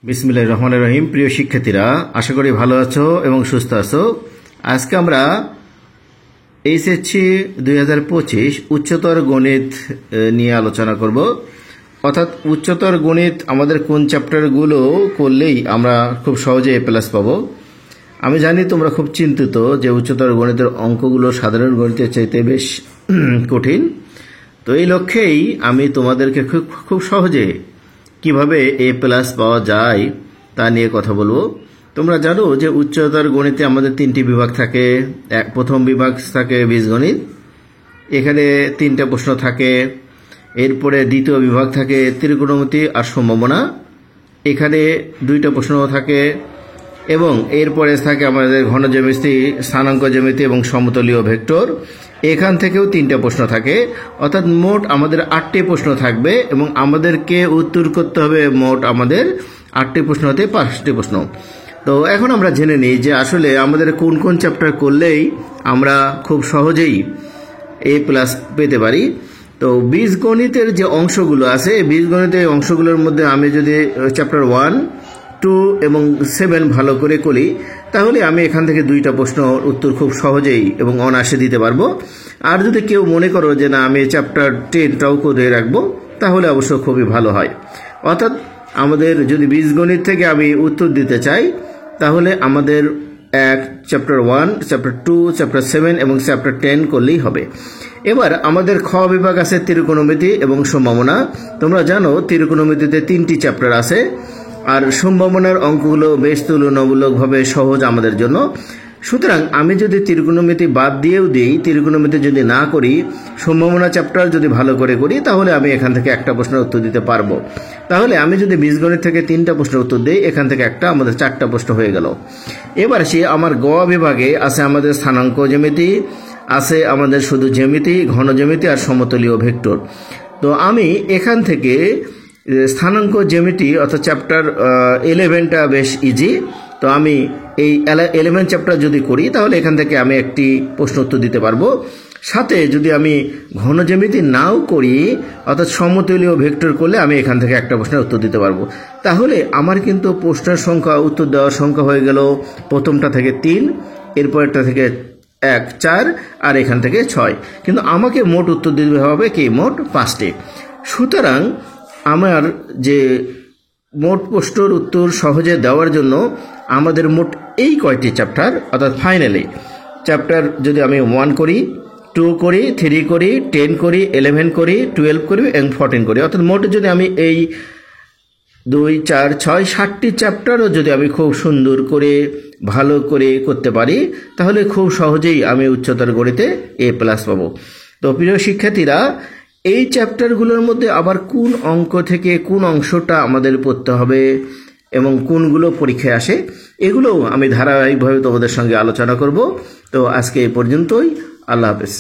বিসমিল্লাহির রহমানির রহিম। প্রিয় শিক্ষার্থীরা, আশা করি ভালো আছো এবং সুস্থ আছো। আজকে আমরা এইচএসসি 2025 উচ্চতর গণিত নিয়ে আলোচনা করব। অর্থাৎ উচ্চতর গণিত আমাদের কোন চ্যাপ্টারগুলো করলেই আমরা খুব সহজে A+ পাবো। আমি জানি তোমরা খুব চিন্তিত যে উচ্চতর গণিতের অঙ্কগুলো সাধারণ গণিতের চাইতে বেশ কঠিন। তো এই লক্ষ্যেই আমি তোমাদেরকে খুব সহজে কিভাবে A+ পাওয়া যায় তা নিয়ে কথা বলবো। তোমরা জানো যে উচ্চতর গণিতে আমাদের 3টি বিভাগ থাকে। প্রথম বিভাগ থাকে বীজগণিত, এখানে 3টা প্রশ্ন থাকে। এরপরে দ্বিতীয় বিভাগ থাকে ত্রিকোণমিতি আর সম্ভাবনা, এখানে 2টা প্রশ্ন থাকে। এবং এরপরে থাকে আমাদের ঘন জ্যামিতি, স্থানাঙ্ক জ্যামিতি এবং সমতলীয় ভেক্টর, এখান থেকেও 3টা প্রশ্ন থাকে। অর্থাৎ মোট আমাদের 8টি প্রশ্ন থাকবে এবং আমাদেরকে উত্তর করতে হবে মোট আমাদের 8টি প্রশ্ন হতে 5টি প্রশ্ন। তো এখন আমরা জেনে নিই যে আসলে আমাদের কোন কোন চ্যাপ্টার করলেই আমরা খুব সহজেই A+ পেতে পারি। তো বীজগণিতের যে অংশগুলো আছে, বীজগণিতের অংশগুলোর মধ্যে আমি যদি চ্যাপ্টার 1, 2 এবং 7 ভালো করে করি, তাহলে আমি এখান থেকে 2টা প্রশ্ন উত্তর খুব সহজেই এবং অনায়াসে দিতে পারবো। আর যদি কেউ মনে করো যে না আমি চ্যাপ্টার 10টাও করে রাখবো, তাহলে অবশ্য খুবই ভালো হয়। অর্থাৎ আমাদের যদি বীজগণিত থেকে আমি উত্তর দিতে চাই, তাহলে আমাদের চ্যাপ্টার 1, চ্যাপ্টার 2, চ্যাপ্টার 7 এবং চ্যাপ্টার 10 করলেই হবে। এবার আমাদের খ বিভাগ আছে ত্রিকোণমিতি এবং সম্ভাবনা। তোমরা জানো ত্রিকোণমিতিতে 3টি চ্যাপ্টার আছে, আর সম্ভাবনার অঙ্কগুলো বেশ তুলনামূলকভাবে সহজ আমাদের জন্য। সুতরাং আমি যদি ত্রিকোণমিতি বাদ দিয়েও দিই, ত্রিকোণমিতি যদি না করি, সম্ভাবনা চ্যাপ্টার যদি ভালো করে করি, তাহলে আমি এখান থেকে একটা প্রশ্নের উত্তর দিতে পারবো। তাহলে আমি যদি বীজগণিত থেকে 3টা প্রশ্নের উত্তর দিই, এখান থেকে একটা, আমাদের 4টা প্রশ্ন হয়ে গেল। এবার সে আমার গ বিভাগে আছে আমাদের স্থানাঙ্ক জ্যামিতি, আছে আমাদের শুধু জ্যামিতি, ঘন জ্যামিতি আর সমতলীয় ভেক্টর। তো আমি এখান থেকে স্থানাঙ্ক জ্যামিতি অর্থাৎ চ্যাপ্টার 11টা বেশ ইজি। তো আমি এই 11 চ্যাপ্টার যদি করি, তাহলে এখান থেকে আমি একটি প্রশ্ন উত্তর দিতে পারবো। সাথে যদি আমি ঘন জ্যামিতি নাও করি, অর্থাৎ সমতলীয় ভেক্টর করলে আমি এখান থেকে একটা প্রশ্নের উত্তর দিতে পারবো। তাহলে আমার কিন্তু প্রশ্নের সংখ্যা, উত্তর দেওয়ার সংখ্যা হয়ে গেল প্রথমটা থেকে 3, এরপরটা থেকে 1, 4 আর এখান থেকে 6। কিন্তু আমাকে মোট উত্তর দিতে হবে কি, মোট 5টি। সুতরাং আমার যে মোট প্রশ্নের উত্তর সহজে দেওয়ার জন্য আমাদের মোট এই কয়টি চ্যাপ্টার, অর্থাৎ ফাইনালি চ্যাপ্টার যদি আমি 1 করি, 2 করি, 3 করি, 10 করি, 11 করি, 12 করি এবং 14 করি, অর্থাৎ মোট যদি আমি এই 2, 4, 6, 7টি চ্যাপ্টারও যদি আমি খুব সুন্দর করে ভালো করে করতে পারি, তাহলে খুব সহজেই আমি উচ্চতর গণিতে A+ পাবো। তো প্রিয় শিক্ষার্থীরা, এই চ্যাপ্টারগুলোর মধ্যে আবার কোন অঙ্ক থেকে কোন অংশটা আমাদের পড়তে হবে এবং কোনগুলো পরীক্ষায় আসে, এগুলোও আমি ধারাবাহিকভাবে তোমাদের সঙ্গে আলোচনা করব। তো আজকে এই পর্যন্তই। আল্লাহ হাফেজ।